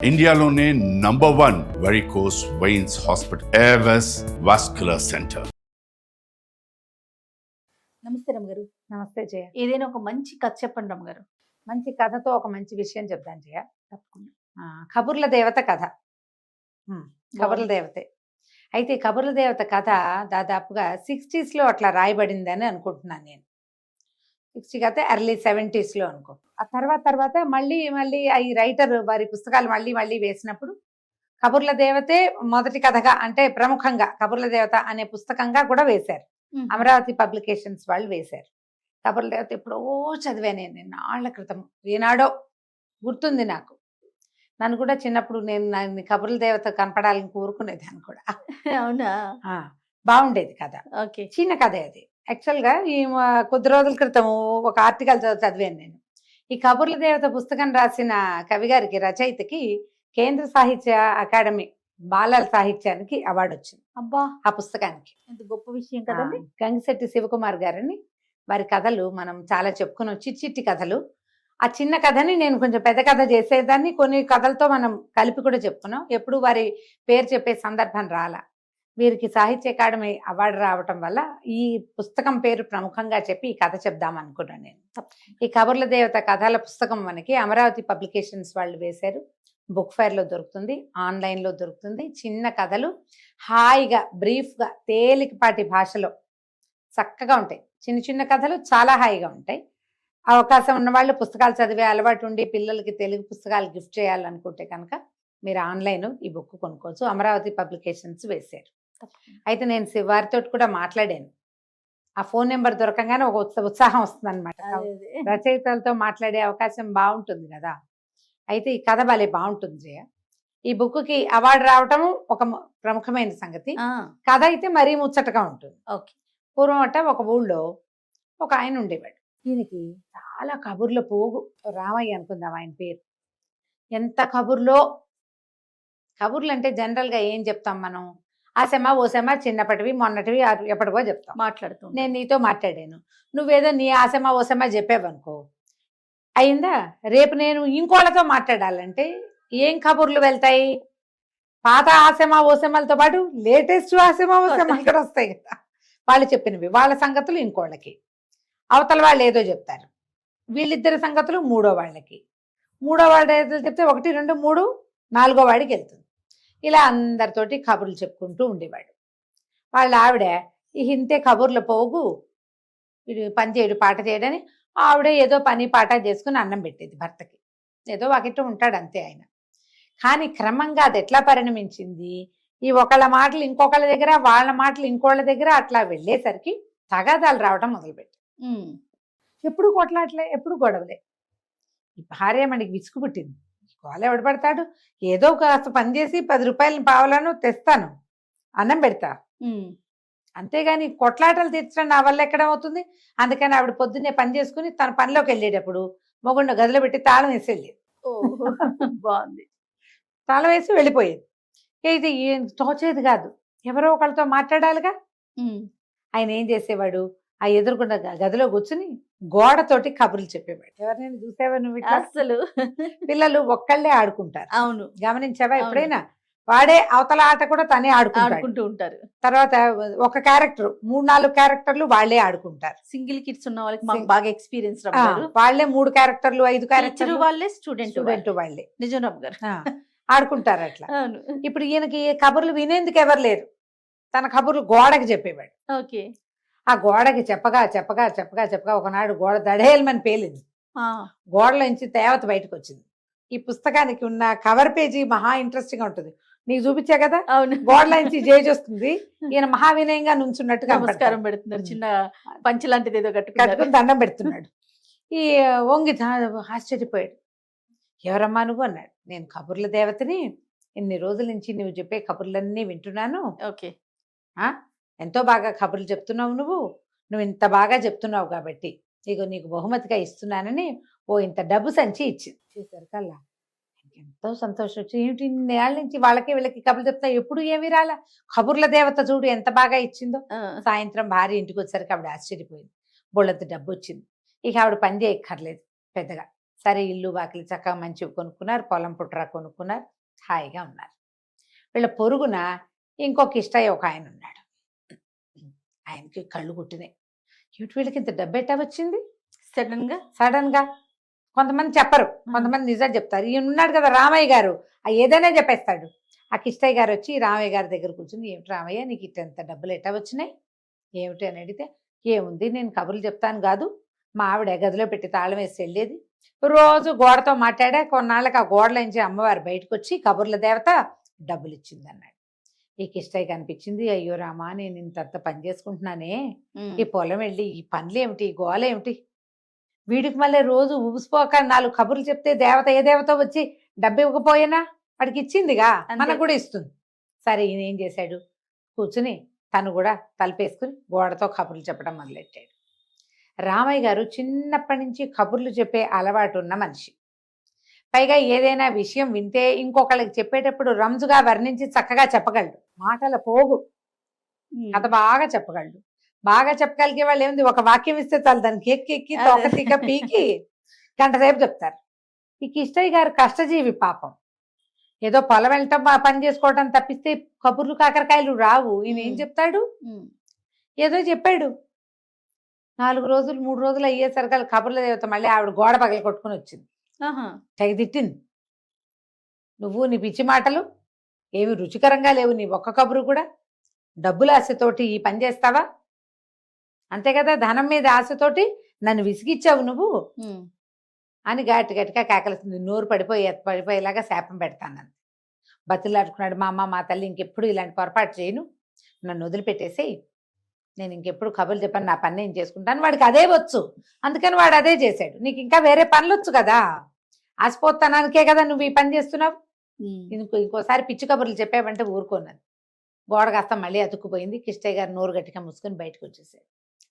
ఇండియాలోనే #1 varicose veins hospital Avis vascular centre. నమస్తే రమ్మగారు. నమస్తే జయ. ఏదైనా ఒక మంచి కథ చెప్పండి రమ్మగారు. మంచి కథతో ఒక మంచి విషయం చెప్తాను జయ. తప్పకుండా. కబుర్ల దేవత కథ. కబుర్ల దేవతే. అయితే ఈ కబుర్ల దేవత కథ దాదాపుగా 60s లో అట్లా రాయబడిందని అనుకుంటున్నాను నేను. 60 అయితే ఎర్లీ 70s లో అనుకో. ఆ తర్వాత మళ్ళీ ఈ రైటర్ వారి పుస్తకాలు మళ్ళీ వేసినప్పుడు కబుర్ల దేవతే మొదటి కథగా, అంటే ప్రముఖంగా కబుర్ల దేవత అనే పుస్తకంగా కూడా వేశారు. అమరావతి పబ్లికేషన్స్ వాళ్ళు వేశారు. కబుర్ల దేవత ఎప్పుడో చదివాను నేను, నాళ్ల క్రితం, ఏనాడో గుర్తుంది నాకు. నన్ను కూడా చిన్నప్పుడు నేను కబుర్ల దేవత కనపడాలని కోరుకునేదాన్ని కూడా. అవునా? బాగుండేది కథ. ఓకే. చిన్న కథ అది. యాక్చువల్గా ఈ కొద్ది రోజుల క్రితం ఒక ఆర్టికల్ చదివాను నేను. ఈ కబుర్ల దేవత పుస్తకం రాసిన కవి గారికి, రచయితకి కేంద్ర సాహిత్య అకాడమీ బాలల సాహిత్యానికి అవార్డు వచ్చింది. అబ్బా, ఆ పుస్తకానికి. ఎంత గొప్ప విషయం కదండి. గంగిశెట్టి శివకుమార్ గారని, వారి కథలు మనం చాలా చెప్పుకున్నాం, చిట్టి కథలు. ఆ చిన్న కథని నేను కొంచెం పెద్ద కథ చేసేదాన్ని, కొన్ని కథలతో మనం కలిపి కూడా చెప్పుకున్నాం. ఎప్పుడు వారి పేరు చెప్పే సందర్భం రాలా. వీరికి సాహిత్య అకాడమీ అవార్డు రావటం వల్ల ఈ పుస్తకం పేరు ప్రముఖంగా చెప్పి ఈ కథ చెప్దాం అనుకున్నాను నేను. ఈ కబుర్ల దేవత కథల పుస్తకం మనకి అమరావతి పబ్లికేషన్స్ వాళ్ళు వేశారు. బుక్ ఫైర్లో దొరుకుతుంది, ఆన్లైన్లో దొరుకుతుంది. చిన్న కథలు హాయిగా, బ్రీఫ్గా, తేలికపాటి భాషలో చక్కగా ఉంటాయి. చిన్న కథలు చాలా హాయిగా ఉంటాయి. అవకాశం ఉన్నవాళ్ళు, పుస్తకాలు చదివే అలవాటు ఉండి పిల్లలకి తెలుగు పుస్తకాలు గిఫ్ట్ చేయాలనుకుంటే కనుక మీరు ఆన్లైన్ ఈ బుక్ కొనుక్కోవచ్చు. అమరావతి పబ్లికేషన్స్ వేశారు. అయితే నేను వారితో కూడా మాట్లాడాను. ఆ ఫోన్ నెంబర్ దొరకంగానే ఒక ఉత్సాహం వస్తుంది అనమాట. రచయితలతో మాట్లాడే అవకాశం బాగుంటుంది కదా. అయితే ఈ కథ భలే బాగుంటుంది జయ. ఈ బుక్కి అవార్డు రావటం ఒక ప్రముఖమైన సంగతి. కథ అయితే మరీ ముచ్చటగా ఉంటుంది. ఓకే. పూర్వం అట్ట ఒక ఊళ్ళో ఒక ఆయన ఉండేవాడు. దీనికి చాలా కబుర్ల పోగు. రామయ్య అనుకుందాం ఆయన పేరు. ఎంత కబుర్లో. కబుర్లు అంటే జనరల్గా ఏం చెప్తాం మనం? ఆసెమా ఓసెమా, చిన్నప్పటివి మొన్నటివి ఎప్పటికో చెప్తాం. మాట్లాడుతూ నేను నీతో మాట్లాడాను, నువ్వేదో నీ ఆసెమా ఓసెమా చెప్పావనుకో, అయిందా? రేపు నేను ఇంకోళ్ళతో మాట్లాడాలంటే ఏం కబుర్లు వెళ్తాయి? పాత ఆసెమా ఓసెమాలతో పాటు లేటెస్ట్ ఆసెమా ఓసెమాలు కూడా వస్తాయి కదా. వాళ్ళు చెప్పినవి, వాళ్ళ సంగతులు ఇంకోళ్ళకి, అవతల వాళ్ళు ఏదో చెప్తారు, వీళ్ళిద్దరి సంగతులు మూడో వాళ్ళకి, మూడో వాడు ఏదో చెప్తే 1, 2, 3 4గో వాడికి వెళ్తుంది. ఇలా అందరితోటి కబుర్లు చెప్పుకుంటూ ఉండేవాడు. వాళ్ళ ఆవిడ ఈ ఇంతే కబుర్ల పోగు, వీడు పని చేయడు పాట చేయడని ఆవిడ ఏదో పని పాట చేసుకుని అన్నం పెట్టేది భర్తకి. ఏదో వాకిట్టు ఉంటాడు అంతే ఆయన. కానీ క్రమంగా అది ఎట్లా పరిణమించింది, ఈ ఒకళ్ళ మాటలు ఇంకొకళ్ళ దగ్గర, వాళ్ళ మాటలు ఇంకోళ్ళ దగ్గర అట్లా వెళ్ళేసరికి తగాదాలు రావడం మొదలుపెట్టాయి. ఎప్పుడు కొట్లాట్లే, ఎప్పుడు గొడవలే. ఈ భార్య మనకి విసుగు పుట్టింది. వాళ్ళు ఎవడు పడతాడు, ఏదో కాస్త పని చేసి 10 రూపాయలు పావలను తెస్తాను, అన్నం పెడతా, అంతేగాని కొట్లాటలు తీర్చడం నా వల్ల ఎక్కడ అవుతుంది? అందుకని ఆవిడ పొద్దున్నే పని చేసుకుని తన పనిలోకి వెళ్ళేటప్పుడు మొగుండు గదిలో పెట్టి తాళం వేసి వెళ్ళేది. బాగుంది. తాళం వేసి వెళ్ళిపోయేది. ఇది తోచేది కాదు, ఎవరో ఒకళ్ళతో మాట్లాడాలిగా. ఆయన ఏం చేసేవాడు, ఆ ఎదురుకున్న గదిలో కూర్చుని గోడతోటి కబుర్లు చెప్పేవాడు. ఎవరినైనా చూసావా నువ్వు? అసలు పిల్లలు ఒక్కళ్ళే ఆడుకుంటారు. అవును, గమనించావా ఎప్పుడైనా? వాడే అవతల ఆట కూడా తనే ఆడుకుంటూ ఉంటారు. తర్వాత ఒక క్యారెక్టర్, 3-4 క్యారెక్టర్లు వాళ్లే ఆడుకుంటారు. సింగిల్ కిడ్స్ ఉన్న వాళ్ళకి మాకు బాగా ఎక్స్పీరియన్స్. వాళ్లే 3 క్యారెక్టర్లు 5 క్యారెక్టర్లు వాళ్ళే, స్టూడెంట్ వాళ్ళే. నిజం రమ్మ గారు ఆడుకుంటారు అట్లా. ఇప్పుడు ఈయనకి కబుర్లు వినేందుకు ఎవరు లేరు. తన కబుర్లు గోడకి చెప్పేవాడు. ఓకే. ఆ గోడకి చెప్పగా ఒకనాడు గోడ దడేల్మని పేలింది. గోడలోంచి దేవత బయటకు వచ్చింది. ఈ పుస్తకానికి ఉన్న కవర్ పేజీ మహా ఇంట్రెస్టింగ్ గా ఉంటుంది. నీకు చూపించా కదా, గోడలోంచి జేజ్ వస్తుంది, ఈయన మహావినయంగా నుంచున్నట్టుగా నమస్కారం పెడుతున్నారు, చిన్న పంచి లాంటిది ఏదో కట్టుకుని దండం పెడుతున్నాడు. ఈ వంగి ఆశ్చర్యపోయాడు. ఎవరమ్మా నువ్వు అన్నాడు. నేను కబుర్ల దేవతని, ఇన్ని రోజుల నుంచి నువ్వు చెప్పే కబుర్లన్నీ వింటున్నాను. ఓకే. ఎంతో బాగా కబుర్లు చెప్తున్నావు, నువ్వు ఇంత బాగా చెప్తున్నావు కాబట్టి ఇగో నీకు బహుమతిగా ఇస్తున్నానని ఇంత డబ్బు సంచి ఇచ్చింది. చేసరికల్లా ఎంతో సంతోషం వచ్చి, ఏమిటి ఇన్నేళ్ళ నుంచి వాళ్ళకి వీళ్ళకి కబుర్లు చెప్తా, ఎప్పుడు ఏమి రాలా, కబుర్ల దేవత చూడు ఎంత బాగా ఇచ్చిందో. సాయంత్రం భార్య ఇంటికి వచ్చేసరికి ఆవిడ ఆశ్చర్యపోయింది. బోళ్ళంత డబ్బు వచ్చింది. ఇక ఆవిడ పని చేయక్కర్లేదు పెద్దగా, సరే ఇల్లు వాకిలి చక్కగా మంచివి కొనుక్కున్నారు, పొలం పుట్రా కొనుక్కున్నారు, హాయిగా ఉన్నారు. వీళ్ళ పొరుగున ఇంకొక ఇష్టయ్య ఒక ఆయన ఉన్నాడు. ఆయనకి కళ్ళు కుట్టినాయి. ఏమిటి వీళ్ళకి ఇంత డబ్బు ఎట్టా వచ్చింది సడన్ గా? కొంతమంది చెప్పరు, కొంతమంది నిజం చెప్తారు. ఈయన ఉన్నాడు కదా రామయ్య గారు, ఏదైనా చెప్పేస్తాడు. ఆ కిష్టయ్య గారు వచ్చి రామయ్య గారి దగ్గర కూర్చుని, ఏమిటి రామయ్య నీకు ఇంత డబ్బులు ఎట్టా వచ్చినాయి ఏమిటి అని అడిగితే, ఏముంది నేను కబుర్లు చెప్తాను కాదు, మా ఆవిడ గదిలో పెట్టి తాళం వేసి వెళ్ళేది, రోజు గోడతో మాట్లాడా, కొన్నాళ్ళకి ఆ గోడలోంచి అమ్మవారు బయటకు వచ్చి కబుర్ల దేవత డబ్బులు ఇచ్చింది అన్నాడు. ఈ కిష్టయ్య కనిపించింది, అయ్యో రామా నేను ఇంతంత పని చేసుకుంటున్నానే, ఈ పొలం వెళ్ళి ఈ పనులు ఏమిటి, ఈ గోల ఏమిటి, వీడికి మళ్ళీ రోజు ఊసిపోక 4 కబుర్లు చెప్తే దేవత ఏ దేవత వచ్చి డబ్బు ఇవ్వకపోయినా వాడికి ఇచ్చిందిగా, మనకు కూడా ఇస్తుంది. సరే ఈయన ఏం చేశాడు, కూర్చుని తను కూడా తలపేసుకుని గోడతో కబుర్లు చెప్పడం మొదలెట్టాడు. రామయ్య గారు చిన్నప్పటి నుంచి కబుర్లు చెప్పే అలవాటు ఉన్న మనిషి. పైగా ఏదైనా విషయం వింటే ఇంకొకళ్ళకి చెప్పేటప్పుడు రంజుగా వర్ణించి చక్కగా చెప్పగలడు. మాటల పోగు, కథ బాగా చెప్పగలడు. బాగా చెప్పగలిగే వాళ్ళు ఏముంది, ఒక వాక్యం ఇస్తే చాలు దానికి ఎక్కి తొక్క పీకి గంట సేపు చెప్తారు. ఈ కిష్టయ్య గారు కష్టజీవి పాపం, ఏదో పొలం వెళ్ళటం పని చేసుకోవటం తప్పిస్తే కబుర్లు కాకరకాయలు రావు. ఈయన ఏం చెప్తాడు, ఏదో చెప్పాడు. 4 రోజులు 3 రోజులు అయ్యేసరికి కబుర్ల దేవత మళ్ళీ ఆవిడ గోడ పగల కొట్టుకుని వచ్చింది, తెగ తిట్టింది. నువ్వు నీ పిచ్చి మాటలు ఏమి రుచికరంగా లేవు, నీ ఒక్క కబురు కూడా డబ్బుల ఆశతోటి ఈ పని చేస్తావా, అంతే కదా, ధనం మీద ఆశతోటి నన్ను విసిగిచ్చావు నువ్వు అని గట్టిగా కేకలుస్తుంది. నోరు పడిపోయేలాగా శాపం పెడతానని బతిలాడుకున్నాడు. మా అమ్మ మా తల్లి ఇంకెప్పుడు ఇలాంటి పొరపాటు చేయను, నన్ను వదిలిపెట్టేసి నేను ఇంకెప్పుడు కబుర్లు చెప్పాను, నా పని నేను చేసుకుంటాను. వాడికి అదే వచ్చు, అందుకని వాడు అదే చేశాడు. నీకు ఇంకా వేరే పనులు వచ్చు కదా, ఆశపోతానానికే కదా నువ్వు ఈ పని చేస్తున్నావు. ఇంకోసారి పిచ్చి కబుర్లు చెప్పావంటే ఊరుకోన్నాను. గోడ కాస్త మళ్ళీ అతుక్కుపోయింది. కిష్టయ్య గారు నోరు గట్టిగా మూసుకొని బయటకు వచ్చేసాడు.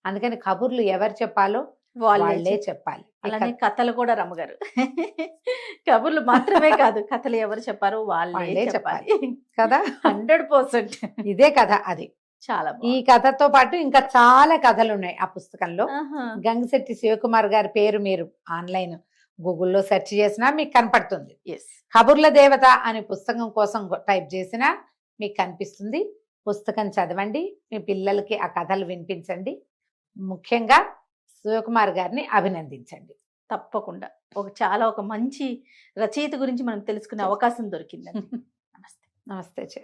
అందుకని కబుర్లు ఎవరు చెప్పాలో వాళ్ళే చెప్పాలి. అలానే కథలు కూడా రమ్మగారు కబుర్లు మాత్రమే కాదు, కథలు ఎవరు చెప్పారో వాళ్ళే చెప్పాలి కదా, 100%. ఇదే కథ. అది చాలా ఈ కథతో పాటు ఇంకా చాలా కథలు ఉన్నాయి ఆ పుస్తకంలో. గంగిశెట్టి శివకుమార్ గారి పేరు మీరు ఆన్లైన్ గూగుల్లో సెర్చ్ చేసినా మీకు కనపడుతుంది. కబుర్ల దేవత అనే పుస్తకం కోసం టైప్ చేసినా మీకు కనిపిస్తుంది. పుస్తకం చదవండి, మీ పిల్లలకి ఆ కథలు వినిపించండి. ముఖ్యంగా శివకుమార్ గారిని అభినందించండి. తప్పకుండా ఒక మంచి రచయిత గురించి మనం తెలుసుకునే అవకాశం దొరికిందండి. నమస్తే. నమస్తే.